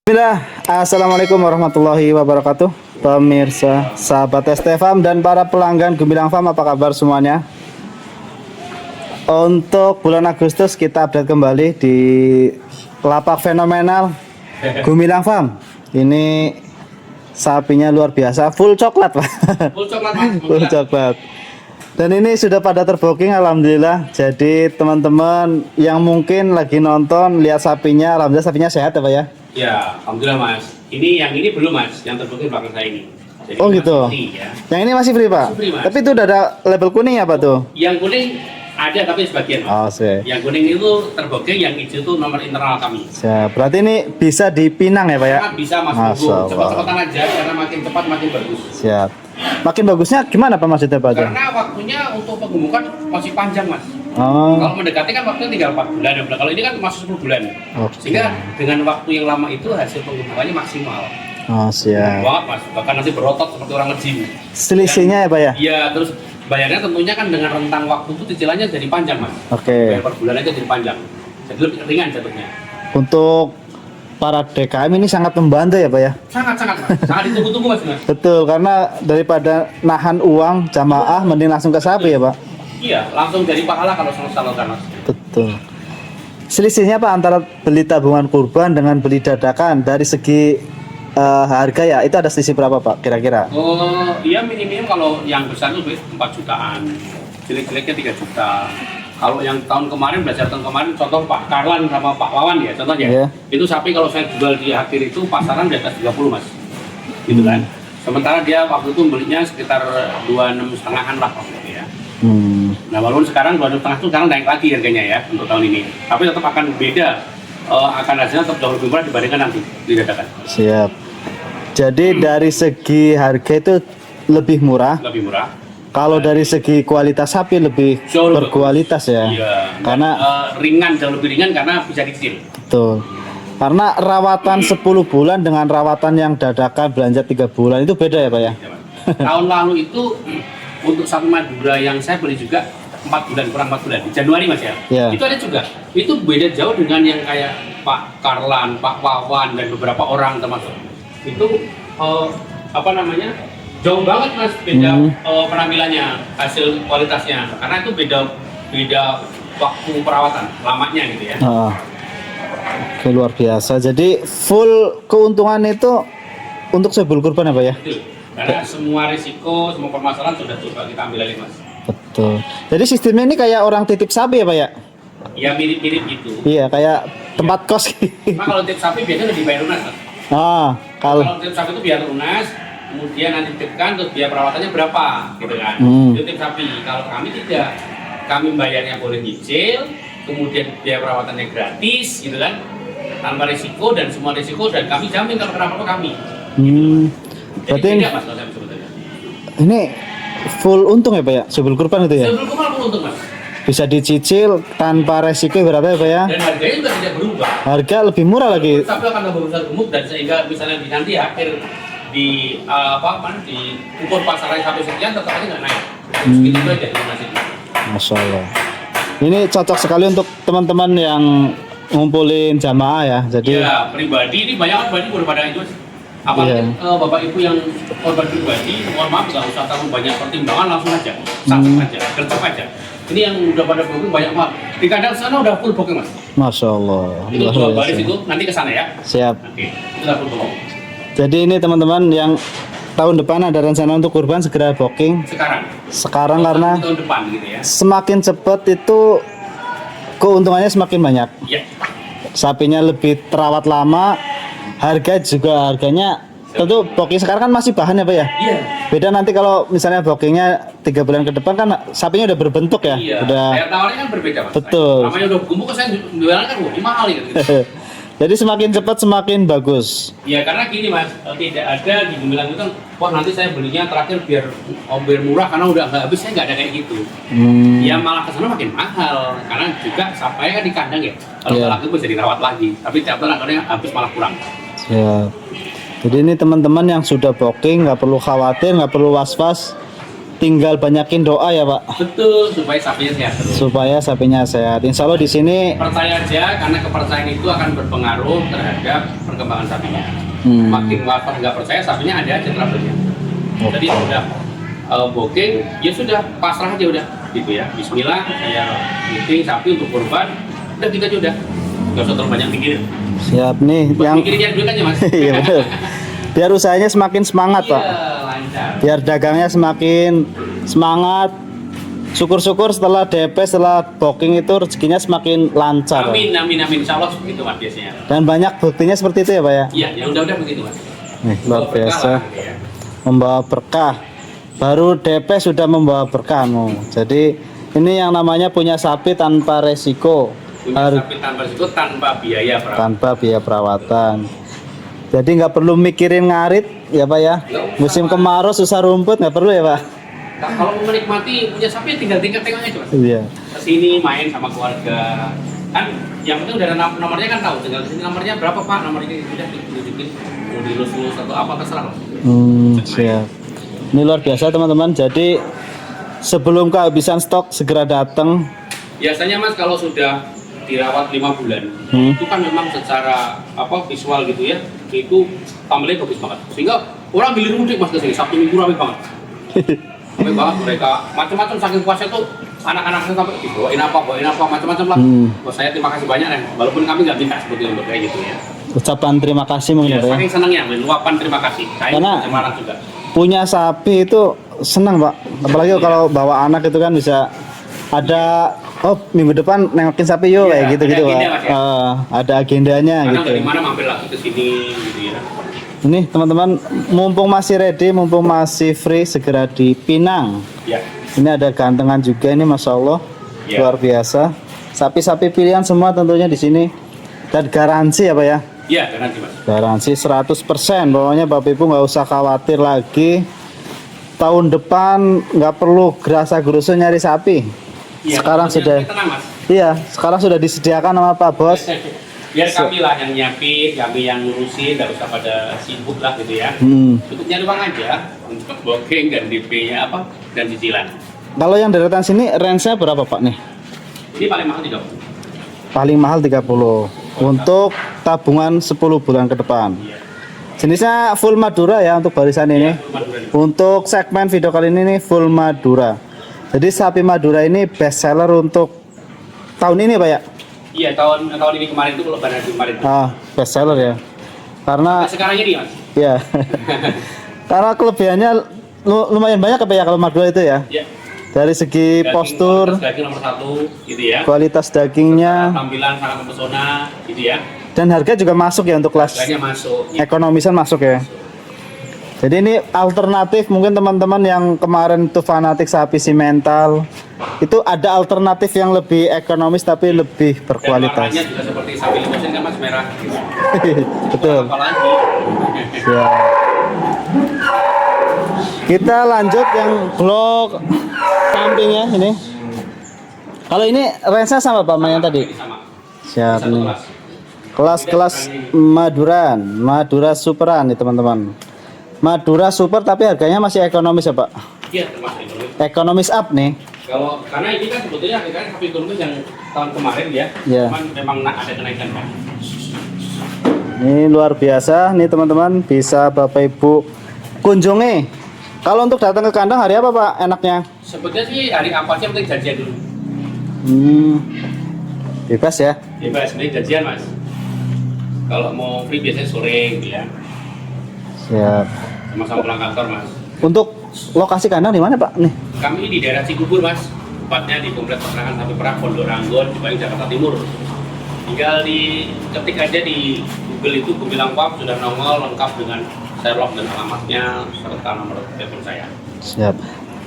Bismillah, Assalamualaikum warahmatullahi wabarakatuh. Pemirsa, sahabat ST Farm dan para pelanggan Gemilang Farm, apa kabar semuanya? Untuk bulan Agustus kita update kembali di lapak fenomenal Gemilang Farm. Ini sapinya luar biasa, full coklat Pak. Full coklat Mas. Full coklat. Dan ini sudah pada terbooking alhamdulillah. Jadi teman-teman yang mungkin lagi nonton lihat sapinya, alhamdulillah sapinya sehat ya Pak ya. Ya, alhamdulillah Mas. Yang ini belum Mas, yang terbukti belakang saya ini. Jadi Oh gitu. free, ya. Yang ini masih free Pak. Masih free, Mas. Tapi itu udah ada label kuning apa tuh? Yang kuning ada tapi sebagian Mas. Oh sih. Yang kuning itu terbukti, yang hijau itu nomor internal kami. Siap. Berarti ini bisa dipinang ya Pak ya? Sangat bisa Mas. Masya Allah. Cepat-cepatan aja karena makin cepat makin bagus. Siap. Makin bagusnya gimana Pak maksudnya Pak? Karena waktunya untuk penggemukan masih panjang Mas. Oh. Kalau mendekati kan waktunya tinggal 4 bulan. Ya. Kalau ini kan masih 10 bulan. Oke. Sehingga dengan waktu yang lama itu hasil penggemukannya maksimal. Oh siap. Banget Mas. Bahkan nanti berotot seperti orang nge-gym. Selisihnya ya Pak ya? Iya, terus bayarnya tentunya kan dengan rentang waktu itu cicilannya jadi panjang Mas. Oke. Bayar per bulan aja jadi panjang. Jadi lebih ringan jatuhnya. Untuk para DKM ini sangat membantu ya Pak ya? Sangat-sangat Mas. Sangat ditunggu-tunggu Mas. Betul, karena daripada nahan uang jamaah mending langsung ke sapi ya Pak? Iya, langsung dari pahala kalau salurkan Mas. Betul. Selisihnya Pak antara beli tabungan kurban dengan beli dadakan dari segi harga ya, itu ada selisih berapa Pak kira-kira? Oh, iya minim kalau yang besar itu 4 jutaan. Jelek-jeleknya 3 juta. Kalau yang tahun kemarin, belajar tahun kemarin, contoh Pak Karlan sama Pak Wawan ya, contohnya. Iya. Itu sapi kalau saya jual di akhir itu pasaran di atas 30 Mas. Gitu kan. Sementara dia waktu itu belinya sekitar 26,5-an lah waktu itu ya. Nah walaupun sekarang 26,5 itu sekarang naik lagi harganya ya untuk tahun ini. Tapi tetap akan beda, akan hasilnya tetap jauh lebih murah dibandingkan nanti didadakan. Siap. Jadi dari segi harga itu lebih murah. Lebih murah. Kalau dari segi kualitas sapi lebih Jauh lebih berkualitas ya. Iya. Karena ringan, jauh lebih ringan karena bisa dicicil. betul. Karena rawatan 10 bulan dengan rawatan yang dadakan belanja 3 bulan itu beda ya Pak ya? Ya, Pak. Tahun lalu itu untuk sapi Madura yang saya beli juga 4 bulan, kurang 4 bulan, di Januari Mas ya. Iya. Itu ada juga. Itu beda jauh dengan yang kayak Pak Karlan, Pak Wawan dan beberapa orang termasuk. Itu apa namanya? Jauh banget Mas beda penampilannya, hasil kualitasnya. Karena itu beda waktu perawatan lamanya gitu ya. Oke, luar biasa. Jadi full keuntungan itu untuk sebelum kurban ya Pak ya? Betul. Karena semua risiko, semua permasalahan sudah coba kita ambil alih Mas. Betul. Jadi sistemnya ini kayak orang titip sapi ya Pak ya? Ya mirip-mirip gitu. Iya, kayak tempat kos. Cuma kalau tip sapi biasanya lebih bayar lunas Mas. Kalau Kalau tip sapi itu biar lunas, kemudian nanti titipkan terus biaya perawatannya berapa, gitu kan? Itu tip sapi. Kalau kami tidak, kami bayarnya boleh nyicil, kemudian biaya perawatannya gratis, gitu kan? Tanpa risiko dan semua risiko dan kami jamin kalau kenapa kami. Jadi berarti beda Mas kalau saya sebetulnya. ini full untung ya Pak ya? Sebelum kurban itu ya? Sebelum kemarin pun untung Mas. Bisa dicicil tanpa resiko berapa ya Pak ya? Dan harganya juga tidak berubah. Harga lebih murah lagi. Sapi akan tambah besar gemuk dan sehingga misalnya nanti akhir di di ukur pasaran sampai sekian tetap aja nggak naik. Segitu aja nasibnya. Masya Allah. Ini cocok sekali untuk teman-teman yang ngumpulin jamaah ya. Jadi Ya pribadi ini banyak kan pribadi udah pada itu. Apalagi bapak ibu yang korban pribadi, mohon maaf nggak usah terlalu banyak pertimbangan, langsung aja, sanggup aja, gercep aja. Ini yang udah pada booking banyak banget. Di kandang sana udah full booking Mas. Masya Allah. Itu Luar dua biasa. baris itu nanti ke sana ya. Siap. Oke, itu udah full booking. Jadi ini teman-teman yang tahun depan ada rencana untuk kurban segera booking sekarang karena tahun depan gitu ya. semakin cepat itu keuntungannya semakin banyak. Iya. Sapinya lebih terawat lama, harganya tentu booking sekarang kan masih bahan ya Pak ya? Iya. Beda nanti kalau misalnya bookingnya 3 bulan ke depan kan sapinya udah berbentuk ya? Iya. Udah. Daya tawarnya kan berbeda Mas. Betul. Namanya udah gemuk saya jualan kan wah ini mahal gitu. Jadi semakin cepat semakin bagus. Ya karena gini Mas, tidak ada di Gemilang itu kan, wah nanti saya belinya terakhir biar murah karena udah nggak habis, saya nggak ada kayak gitu. Ya malah kesana makin mahal karena juga sampai kan di kandang ya. Kalau Iya. lagi bisa dirawat lagi, tapi tiap tahun akhirnya habis malah kurang. Ya. Jadi ini teman-teman yang sudah booking nggak perlu khawatir, nggak perlu was-was. tinggal banyakin doa ya Pak, Betul, supaya sapinya sehat terus. supaya sapinya sehat. Insya Allah di sini Percaya aja, karena kepercayaan itu akan berpengaruh terhadap perkembangan sapinya. Makin bapak nggak percaya, sapinya ada aja trouble-nya. Jadi udah booking, ya sudah pasrah aja udah, gitu ya. Bismillah, saya booking sapi untuk kurban, udah kita aja udah. Nggak usah terlalu banyak pikirin. siap nih yang Pikirin duit aja mas. iya betul. Biar usahanya semakin semangat Pak. Iya, lancar. Biar dagangnya semakin semangat. Syukur-syukur setelah DP, setelah booking itu rezekinya semakin lancar. Amin, amin, amin. Insya Allah begitu mas biasanya. Dan banyak buktinya seperti itu ya Pak ya. Iya, ya udah begitu mas. Nih, luar Bawa berkah biasa. lah, gitu ya. Membawa berkah. Baru DP sudah membawa berkahmu. Jadi ini yang namanya punya sapi tanpa resiko. Punya sapi tanpa risiko, tanpa biaya perawatan. Tanpa biaya perawatan. Jadi nggak perlu mikirin ngarit ya Pak ya. Nggak usah, Musim Pak. kemarau susah rumput nggak perlu ya Pak. Nah, kalau mau menikmati punya sapi tinggal tengok aja mas. Iya. Kesini main sama keluarga kan, yang penting udah ada nomornya kan tahu, tinggal kesini nomornya berapa pak, nomornya udah tunjukin, mau dilus-lus atau apa terserah mas. Siap. Ini luar biasa teman-teman. Jadi sebelum kehabisan stok segera datang. Biasanya mas kalau sudah dirawat 5 bulan, itu kan memang secara visual gitu ya, itu tampilnya bagus banget, sehingga orang gilir mudik mas kesini, Sabtu Minggu ramai banget. Ramai banget mereka, macam-macam saking puasnya tuh anak-anaknya sampai bawain apa macam-macam lah. Wah, saya terima kasih banyak ya, walaupun kami nggak minta sebetulnya kayak gitu ya. Ucapan terima kasih mungkin Ya, Pak ya. saking senangnya, luapan terima kasih. Saya Karena- di Semarang juga. Punya sapi itu senang Pak. Apalagi kalau bawa anak itu kan bisa ada minggu depan nengokin sapi yuk Iya, kayak gitu-gitu ada Pak. agenda, Mas, ya? Ada agendanya Karena gitu. dari mana mampir lagi ke sini gitu ya. Ini teman-teman, mumpung masih ready, mumpung masih free, segera dipinang. Ya, Ini ada gantengan juga ini, masya Allah, Ya. luar biasa. Sapi-sapi pilihan semua tentunya di sini. Dan garansi ya Pak ya, iya nanti mas. garansi 100%. Pokoknya Bapak Ibu nggak usah khawatir lagi. Tahun depan nggak perlu gerasa-gerusu nyari sapi. Iya, Sekarang maksudnya sudah, kita tenang mas. iya, sekarang sudah disediakan sama Pak Bos. Biar kami lah yang nyiapin, kami yang ngurusin, nggak usah pada sibuk lah gitu ya. Cukup nyari uang aja untuk booking dan DP-nya dan cicilan. Kalau yang deretan sini range-nya berapa Pak nih? Ini paling mahal 30. Paling mahal 30 untuk tabungan 10 bulan ke depan. Iya. Jenisnya full Madura ya untuk barisan ini. Untuk segmen video kali ini nih full Madura. Jadi sapi Madura ini best seller untuk tahun ini Pak ya? Iya, tahun ini kemarin itu kalau pada kemarin. Best seller ya. Karena Nah, sekarang ini mas. ya. Karena kelebihannya lumayan banyak apa ya kalau Madura itu ya. Ya. Dari segi Daging, postur, kualitas daging nomor 1 gitu ya. kualitas dagingnya, Tampilan sangat mempesona gitu ya. dan harga juga masuk ya untuk kelas Harganya masuk. ekonomisan masuk ya. Jadi ini alternatif mungkin teman-teman yang kemarin tuh fanatik sapi simental, itu ada alternatif yang lebih ekonomis tapi lebih Dan berkualitas. warnanya juga seperti sapi limosin kan mas, merah. Gitu. Betul. Apalagi. Ya. Kita lanjut yang blok sampingnya ini. Kalau ini range-nya sama Pak sama yang tadi. Sama. Siap Satu nih. kelas. Kelas-kelas Maduran, Madura Superan nih teman-teman. Madura Super tapi harganya masih ekonomis ya Pak. Iya, termasuk ekonomi. Ekonomis up nih. Kalau karena ini kan sebetulnya harganya sapi ekonomi yang tahun kemarin ya. Iya. Cuman memang ada kenaikan kan. Ini luar biasa nih teman-teman, bisa Bapak Ibu kunjungi. Kalau untuk datang ke kandang hari apa Pak enaknya? Sebetulnya sih hari apa sih yang penting janjian dulu. Bebas ya. Bebas, sebenarnya janjian mas. Kalau mau free biasanya sore gitu ya. Siap. Sama-sama pulang kantor mas. Untuk lokasi kandang di mana Pak nih? Kami di daerah Cibubur mas. Tepatnya di Kompleks Peternakan Sapi Perah Pondok Ranggon, Cibayu, Jakarta Timur. Tinggal ketik aja di Google itu Gumilang Farm sudah nongol lengkap dengan Sherlock dan alamatnya serta nomor telepon saya. Siap.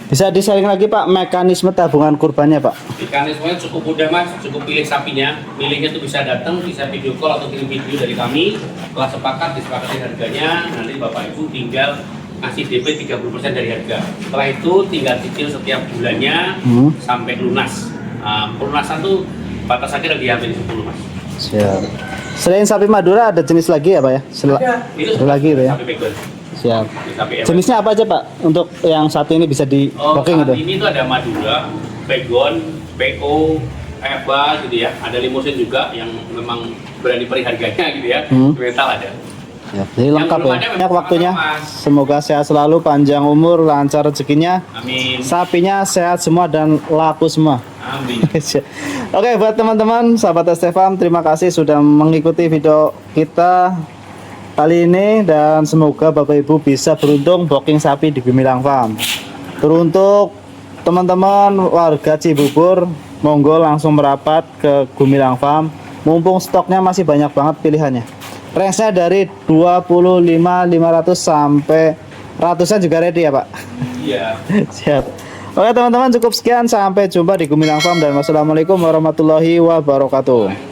Bisa di-sharing lagi Pak mekanisme tabungan kurbannya Pak? Mekanismenya cukup mudah mas, cukup pilih sapinya. Milihnya tuh bisa datang, bisa video call atau kirim video dari kami. Setelah sepakat, disepakati harganya, nanti Bapak Ibu tinggal ngasih DP 30% dari harga. Setelah itu tinggal cicil setiap bulannya sampai lunas. Pelunasan tuh batas akhir lagi hampir 10 mas. Siap. Selain sapi Madura ada jenis lagi ya Pak ya? Itu Ada lagi itu ya? sapi backbone. Siap. Sapi ewek. Jenisnya apa aja Pak? Untuk yang satu ini bisa di booking saat itu? ini tuh ada Madura, Pegon, PO, Eva gitu ya. Ada Limousine juga yang memang berani perih harganya gitu ya. Mental ada. Ya, jadi lengkap belum ya. ada memang Banyak waktunya. Mas. Semoga sehat selalu, panjang umur, lancar rezekinya. Amin. Sapinya sehat semua dan laku semua. Amin. Oke, buat teman-teman, sahabat ST Farm, terima kasih sudah mengikuti video kita kali ini dan semoga Bapak Ibu bisa beruntung booking sapi di Gumilang Farm. Teruntuk teman-teman warga Cibubur, monggo langsung merapat ke Gumilang Farm. Mumpung stoknya masih banyak banget pilihannya. Range-nya dari 25.500 sampai ratusan juga ready ya Pak. Iya. Siap. Oke teman-teman, cukup sekian, sampai jumpa di Gumilang Farm dan wassalamualaikum warahmatullahi wabarakatuh.